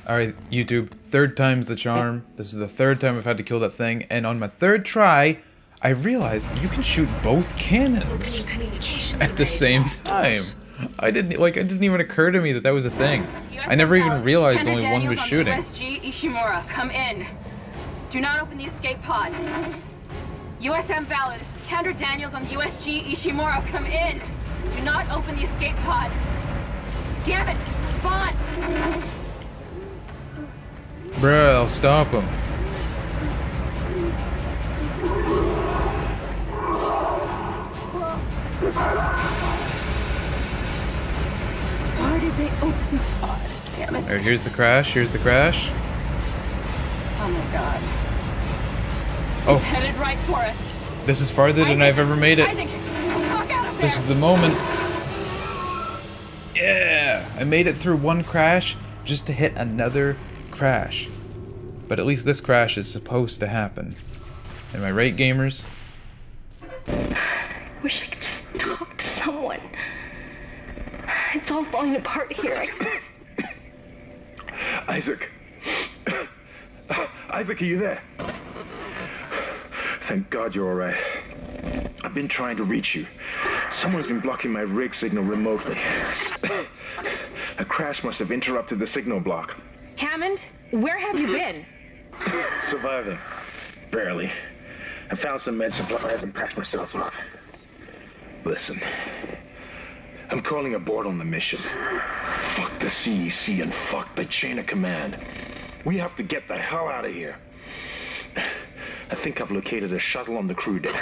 Alright, YouTube, third time's the charm. This is the third time I've had to kill that thing, and on my third try, I realized you can shoot both cannons at the same time. It didn't even occur to me that that was a thing. I never even realized only one was shooting. USG Ishimura, come in. Do not open the escape pod. USM Valor, this is Kendra Daniels on the USG Ishimura, come in. Do not open the escape pod. Damn it, spawn. Bruh, I'll stop him. Why did they open the pod? Damn it. Alright, here's the crash, here's the crash. Oh my god. Oh. It's headed right for us. This is farther than I've ever made it. Isaac, fuck out of there. This is the moment. Yeah! I made it through one crash just to hit another crash. But at least this crash is supposed to happen. Am I right, gamers? Wish I could just talk to someone. It's all falling apart here. Isaac. Isaac, are you there? Thank God you're alright. I've been trying to reach you. Someone's been blocking my rig signal remotely. A crash must have interrupted the signal block. Hammond, where have you been? Surviving. Barely. I found some med supplies and patched myself up. Listen. I'm calling aboard on the mission. Fuck the CEC and fuck the chain of command. We have to get the hell out of here. I think I've located a shuttle on the crew deck.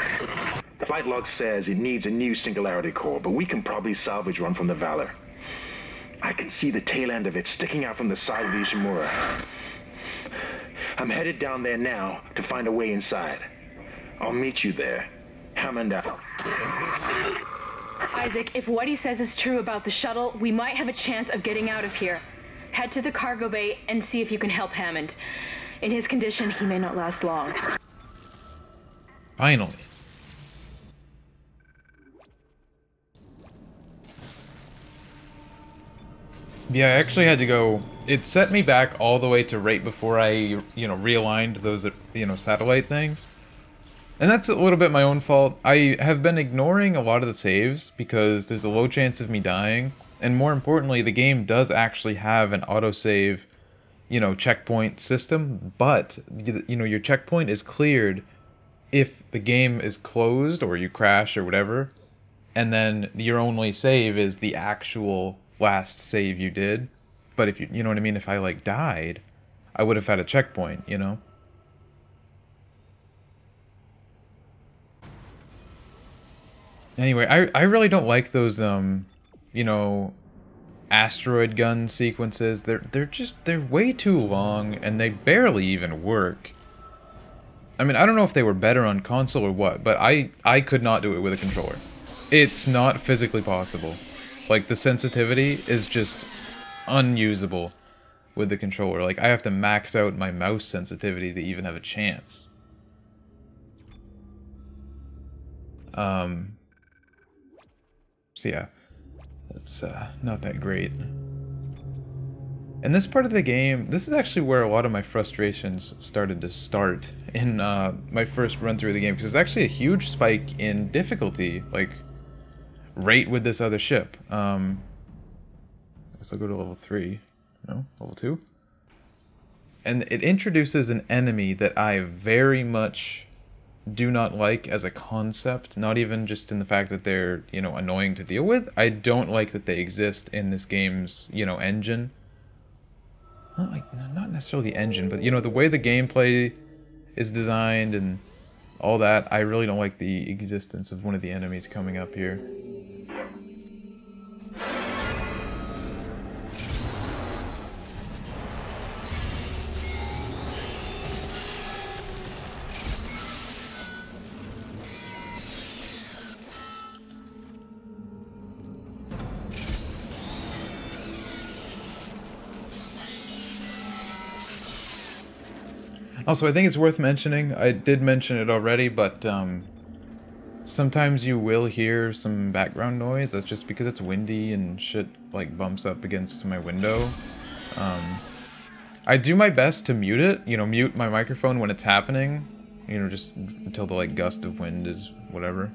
The flight log says it needs a new singularity core, but we can probably salvage one from the Valor. I can see the tail end of it sticking out from the side of the Ishimura. I'm headed down there now to find a way inside. I'll meet you there. Hammond out. Isaac, if what he says is true about the shuttle, we might have a chance of getting out of here. Head to the cargo bay and see if you can help Hammond. In his condition, he may not last long. Finally. Yeah, I actually had to go... It set me back all the way to right before I, realigned those, satellite things. And that's a little bit my own fault. I have been ignoring a lot of the saves because there's a low chance of me dying. And more importantly, the game does actually have an autosave, checkpoint system. But, your checkpoint is cleared if the game is closed or you crash or whatever. And then your only save is the actual last save you did. But if you know what I mean, if I died, I would have had a checkpoint, Anyway, I really don't like those asteroid gun sequences. They're way too long and they barely even work. I mean, I don't know if they were better on console or what, but I could not do it with a controller. It's not physically possible. The sensitivity is just unusable with the controller. I have to max out my mouse sensitivity to even have a chance. So yeah, that's not that great. And this part of the game, this is actually where a lot of my frustrations started to start in my first run through the game, because it's actually a huge spike in difficulty, right with this other ship. I guess I'll go to level 3. No? Level 2? And it introduces an enemy that I very much do not like as a concept. Not even just in the fact that they're, annoying to deal with. I don't like that they exist in this game's, engine. Not necessarily the engine, but, the way the gameplay is designed and all that. I really don't like the existence of one of the enemies coming up here. Also, I think it's worth mentioning, I did mention it already, but sometimes you will hear some background noise. That's just because it's windy and shit bumps up against my window. I do my best to mute it, you know, mute my microphone when it's happening, you know, just until the, like, gust of wind is whatever.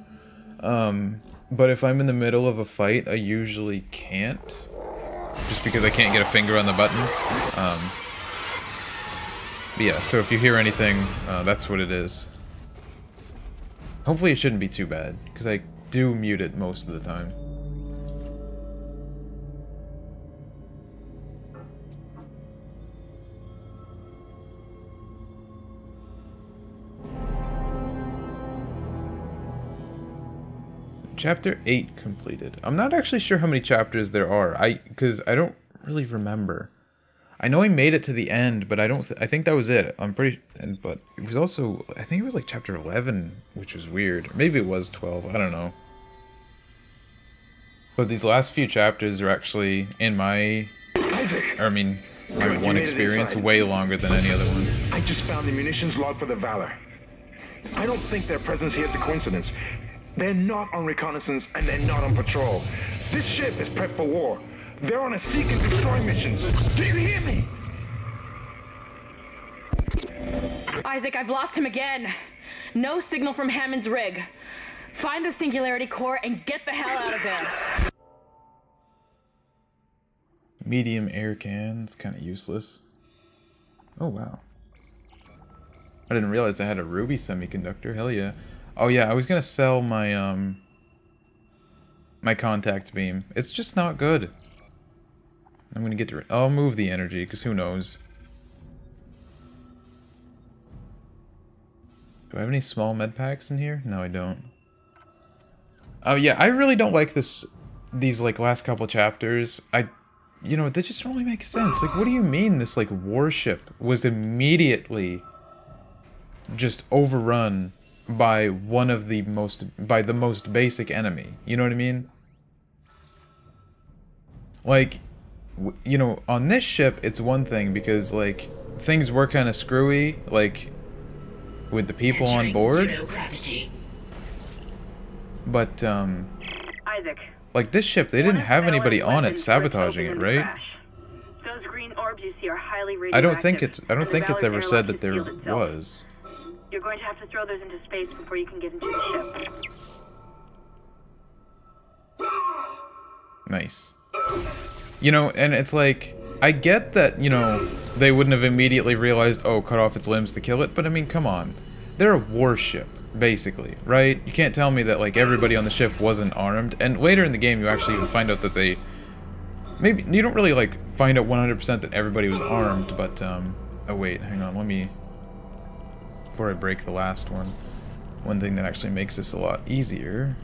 But if I'm in the middle of a fight, I usually can't, just because I can't get a finger on the button. But yeah, so if you hear anything, that's what it is. Hopefully it shouldn't be too bad, because I do mute it most of the time. Chapter 8 completed. I'm not actually sure how many chapters there are. Because I don't really remember. I know I made it to the end, but I don't. I think that was it. I'm pretty. But it was also. I think it was like chapter 11, which was weird. Maybe it was 12. I don't know. But these last few chapters are actually in my. Or I mean, my one experience way longer than any other one. I just found the munitions log for the Valor. I don't think their presence here is a coincidence. They're not on reconnaissance, and they're not on patrol. This ship is prepped for war. They're on a seek and destroy mission. Do you hear me? Isaac, I've lost him again. No signal from Hammond's rig. Find the Singularity Core and get the hell out of there. Medium air cans, kind of useless. Oh, wow. I didn't realize I had a ruby semiconductor. Hell yeah. Oh yeah, I was gonna sell my my contact beam. It's just not good. I'm gonna get to. I'll move the energy, cause who knows. Do I have any small med packs in here? No, I don't. Oh yeah, I really don't like this. These like last couple chapters. You know, they just don't really make sense. Like, what do you mean this like warship was immediately just overrun by the most basic enemy? You know what I mean? Like, you know, on this ship it's one thing because like things were kind of screwy, like with the people on board. But Isaac, like this ship, they didn't have anybody on it sabotaging it, right? Those green orbs you see are highly radioactive. I don't think it's ever said that there was. You're going to have to throw those into space before you can get into the ship. Nice. You know, and it's like, I get that, you know, they wouldn't have immediately realized, oh, cut off its limbs to kill it, but I mean, come on. They're a warship, basically, right? You can't tell me that, like, everybody on the ship wasn't armed, and later in the game you actually even find out that they... Maybe, you don't really, like, find out 100% that everybody was armed, but, oh wait, hang on, let me... Before I break the last one thing that actually makes this a lot easier.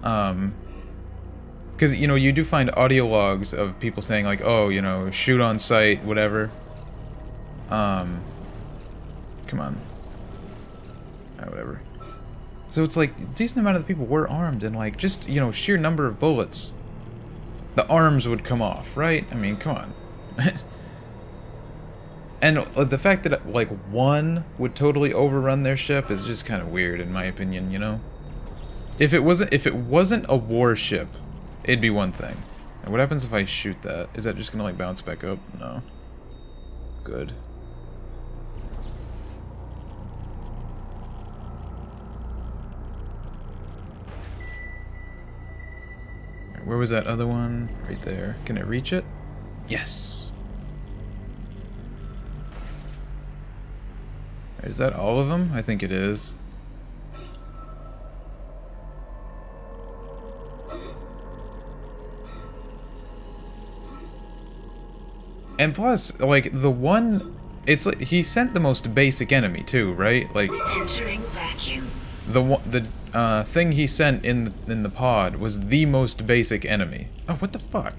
Because, you know, you do find audio logs of people saying, like, oh, you know, shoot on sight, whatever. Come on. Whatever. So it's like, a decent amount of the people were armed, and like, just, you know, sheer number of bullets, the arms would come off, right? I mean, come on. And the fact that, like, one would totally overrun their ship is just kind of weird, in my opinion, you know? If it wasn't a warship, it'd be one thing. And what happens if I shoot that? Is that just gonna, like, bounce back up? No. Good. Where was that other one? Right there. Can it reach it? Yes! Is that all of them? I think it is. And plus, like, the one... It's like, he sent the most basic enemy, too, right? Like... Entering vacuum. The thing he sent in the pod was the most basic enemy. Oh, what the fuck?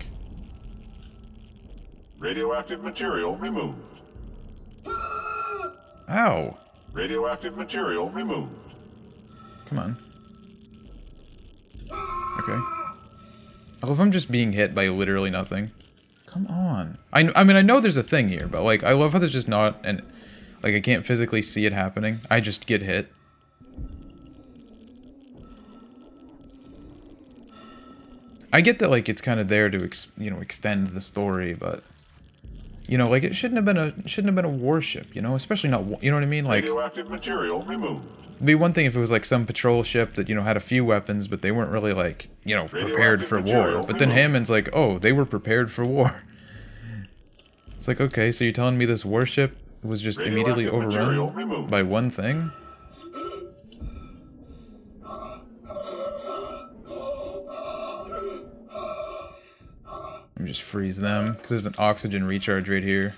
Radioactive material removed. Ow. Radioactive material removed. Come on. Okay. I love him just being hit by literally nothing. Come on. I mean, I know there's a thing here, but, like, I love how there's just not, and, like, I can't physically see it happening. I just get hit. I get that, like, it's kind of there to, extend the story, but, like, it shouldn't have been a warship, especially not, you know what I mean? Like, Radioactive material removed. it'd be one thing if it was, like, some patrol ship that, had a few weapons, but they weren't really, like, prepared for war. But then Hammond's like, oh, they were prepared for war. It's like, okay, so you're telling me this warship was just immediately overrun by one thing? Let me just freeze them, because there's an oxygen recharge right here.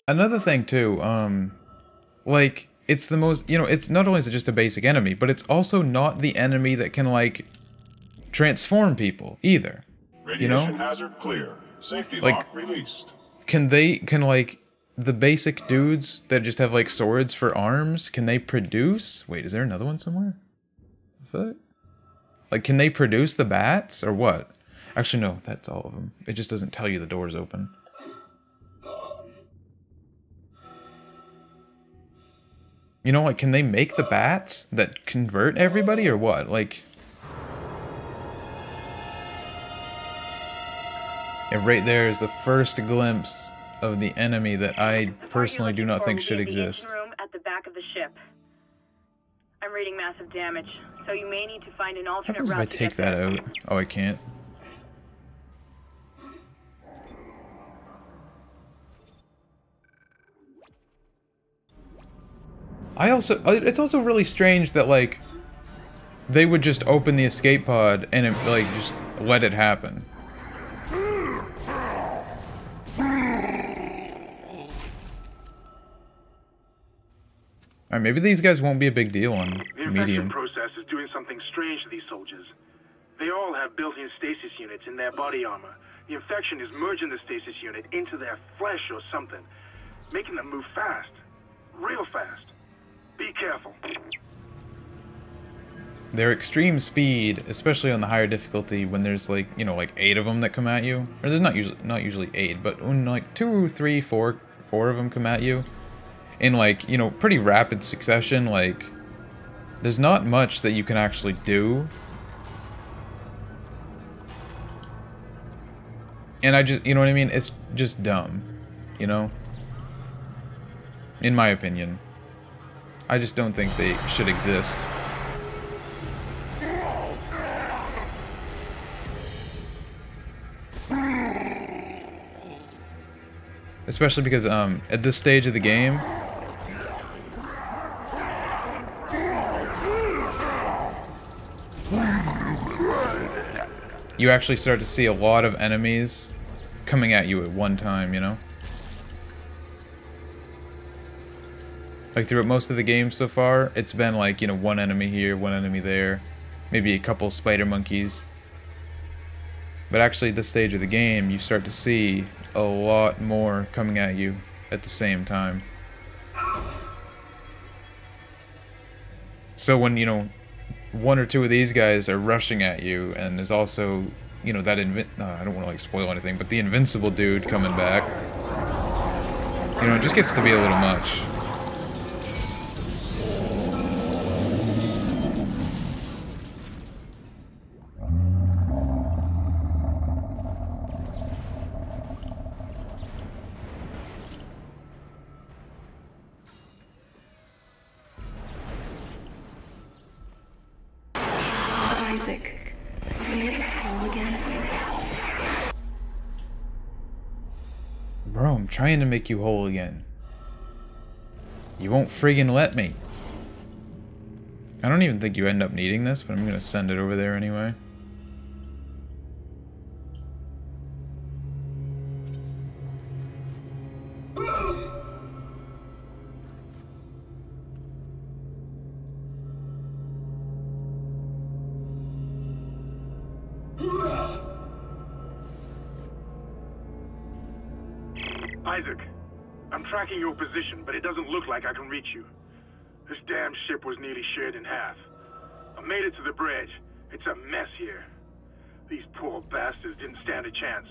Another thing too, like, it's the most, it's not only is it just a basic enemy, but it's also not the enemy that can, like, transform people either. Radiation hazard clear. Safety Like, lock released. Can like, the basic dudes that just have, like, swords for arms, can they produce? Wait, is there another one somewhere? What? Like, can they produce the bats, or what? Actually, no, that's all of them. It just doesn't tell you the door's open. Like, can they make the bats that convert everybody, or what? Like... And right there is the first glimpse of the enemy that I personally do not think should exist. Room at the back of the ship. I'm reading massive damage, so you may need to find an What alternate happens if I route to take get that there. out? Oh, I can't. It's also really strange that, like, they would just open the escape pod and, like, just let it happen. Alright, maybe these guys won't be a big deal on The medium. infection process is doing something strange to these soldiers. They all have built-in stasis units in their body armor. The infection is merging the stasis unit into their flesh or something, making them move fast. Real fast. Be careful. Their extreme speed, especially on the higher difficulty, when there's, like, like 8 of them that come at you, or there's not usually 8, but when, like, 2, 3, 4 of them come at you in, like, pretty rapid succession, like, there's not much that you can actually do. And I just, what I mean? It's just dumb, in my opinion. I just don't think they should exist. Especially because, at this stage of the game, you actually start to see a lot of enemies coming at you at one time, Like, throughout most of the game so far, it's been like, one enemy here, one enemy there, maybe a couple spider monkeys. But actually, at this stage of the game, you start to see a lot more coming at you at the same time. So when, 1 or 2 of these guys are rushing at you, and there's also, that I don't want to, like, spoil anything, but the invincible dude coming back, it just gets to be a little much. Bro, I'm trying to make you whole again. You won't friggin' let me. I don't even think you end up needing this, but I'm gonna send it over there anyway. Isaac, I'm tracking your position, but it doesn't look like I can reach you. This damn ship was nearly shared in half. I made it to the bridge. It's a mess here. These poor bastards didn't stand a chance.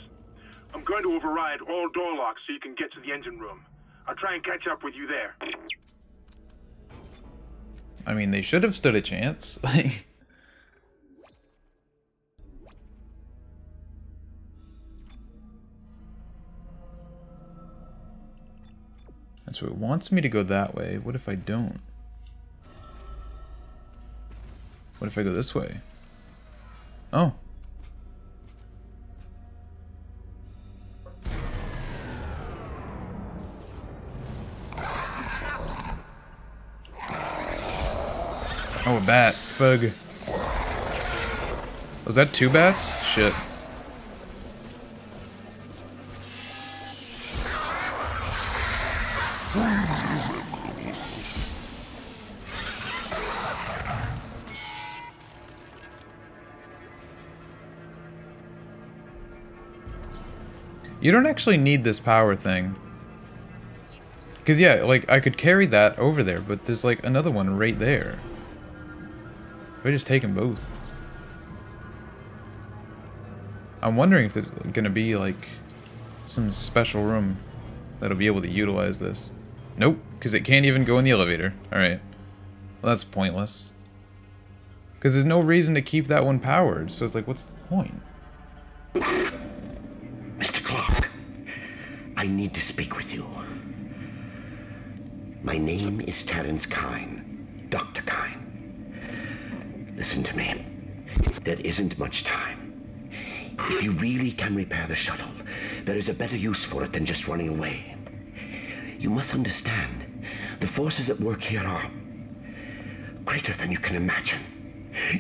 I'm going to override all door locks so you can get to the engine room. I'll try and catch up with you there. I mean, they should have stood a chance. So it wants me to go that way. What if I don't? What if I go this way? Oh. Oh, a bat. Bug. Was that 2 bats? Shit. You don't actually need this power thing. Because, yeah, like, I could carry that over there, but there's, like, another one right there. If I just take them both. I'm wondering if there's gonna be, like, some special room that'll be able to utilize this. Nope, because it can't even go in the elevator. Alright. Well, that's pointless. Because there's no reason to keep that one powered, so it's like, what's the point? Mr. Clark, I need to speak with you. My name is Terrence Kine, Dr. Kine. Listen to me. There isn't much time. If you really can repair the shuttle, there is a better use for it than just running away. You must understand, the forces at work here are greater than you can imagine.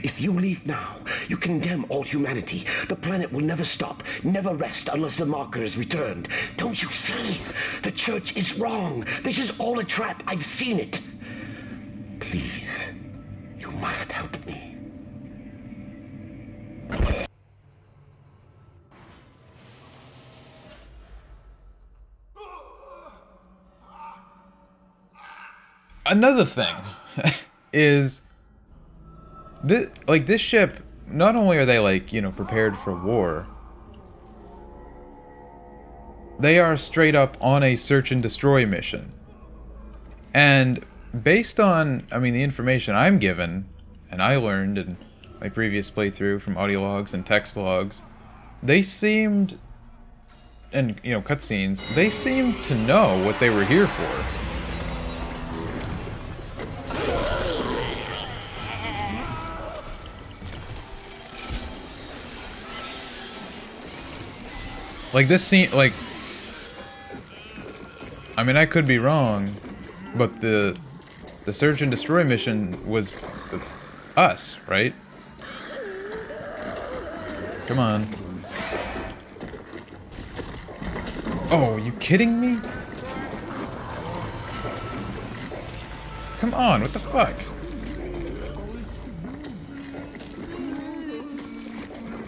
If you leave now, you condemn all humanity. The planet will never stop, never rest unless the marker is returned. Don't you see? The church is wrong. This is all a trap. I've seen it. Please, you must help me. Another thing is this ship, not only are they, like, you know, prepared for war, they are straight up on a search and destroy mission. And based on, I mean, the information I'm given, and I learned in my previous playthrough from audio logs and text logs, they seemed, and, you know, cutscenes, they seemed to know what they were here for. Like, this scene, like, I mean, I could be wrong, but the search and destroy mission was us, right? Come on. Oh, are you kidding me? Come on, what the fuck?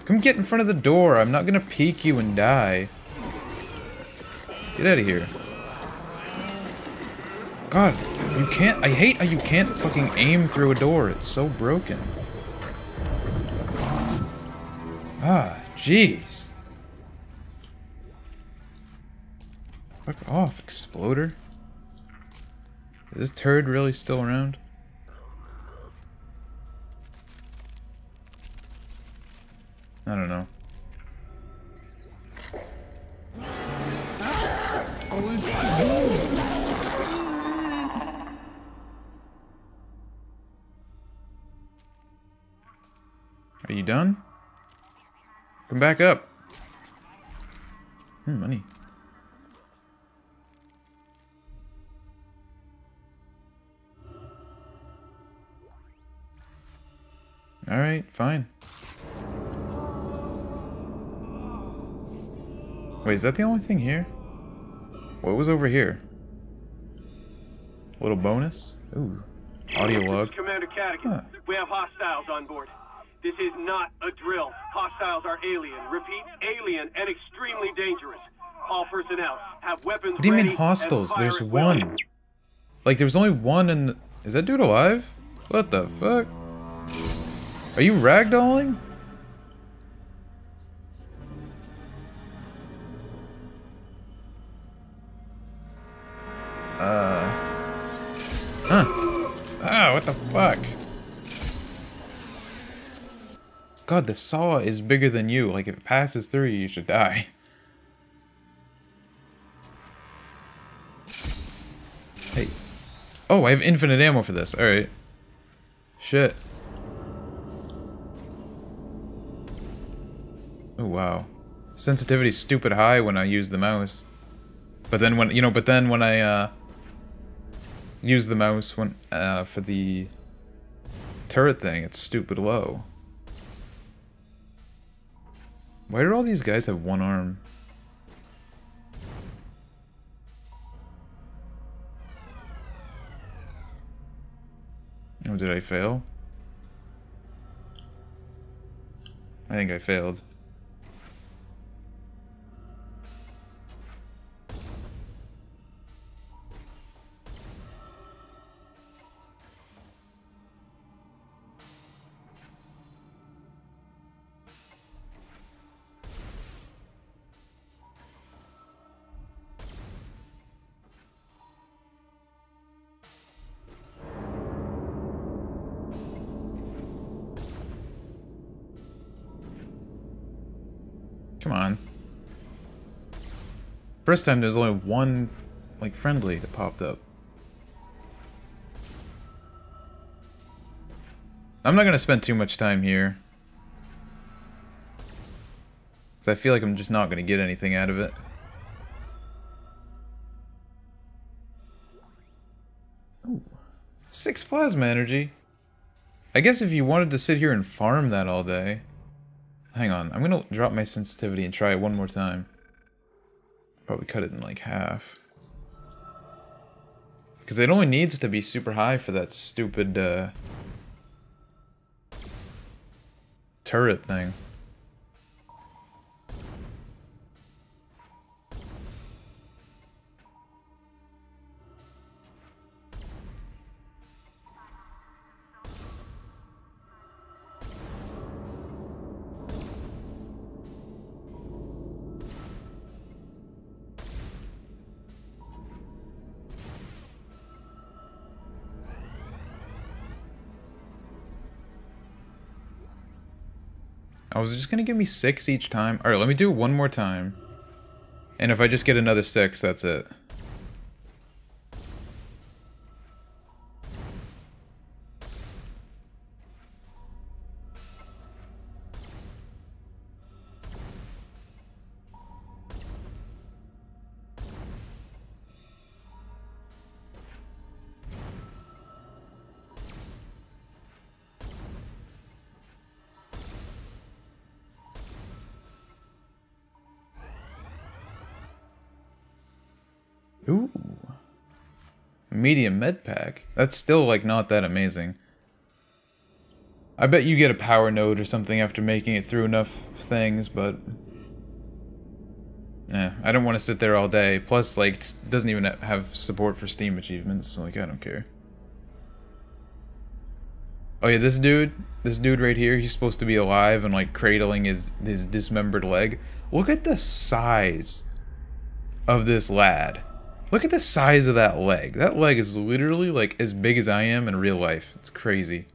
Come get in front of the door. I'm not gonna peek you and die. Get out of here. God, you can't. I hate how you can't fucking aim through a door. It's so broken. Ah, jeez. Fuck off, exploder. Is this turd really still around? I don't know. Are you done? Come back up. Money. Alright, fine. Wait, is that the only thing here? What was over here? A little bonus? Ooh. Audio log. Commander Cadigan, Huh. we have hostiles on board. This is not a drill. Hostiles are alien. Repeat, alien and extremely dangerous. All personnel have weapons What do you mean ready hostiles? and fire There's at will. one. Like, there was only one in the... Is that dude alive? What the fuck? Are you ragdolling? Huh. Ah, what the fuck? God, the saw is bigger than you. Like, if it passes through you, you should die. Hey. Oh, I have infinite ammo for this. Alright. Shit. Oh, wow. Sensitivity's stupid high when I use the mouse. But then when, when I, use the mouse when, for the turret thing, it's stupid low. Why do all these guys have one arm? Oh, did I fail? I think I failed. Come on. First time there's only one, like, friendly that popped up. I'm not gonna spend too much time here. Because I feel like I'm just not gonna get anything out of it. Ooh. 6 plasma energy. I guess if you wanted to sit here and farm that all day... Hang on, I'm gonna drop my sensitivity and try it one more time. Probably cut it in like half. Because it only needs to be super high for that stupid turret thing. I was just gonna give me 6 each time. Alright, let me do it one more time. And if I just get another 6, that's it. Ooh. Medium med pack. That's still, like, not that amazing. I bet you get a power node or something after making it through enough things, but... I don't want to sit there all day. Plus, like, it doesn't even have support for Steam achievements, so, like, I don't care. Oh yeah, this dude right here, he's supposed to be alive and, like, cradling his dismembered leg. Look at the size of this lad. Look at the size of that leg. That leg is literally, like, as big as I am in real life. It's crazy.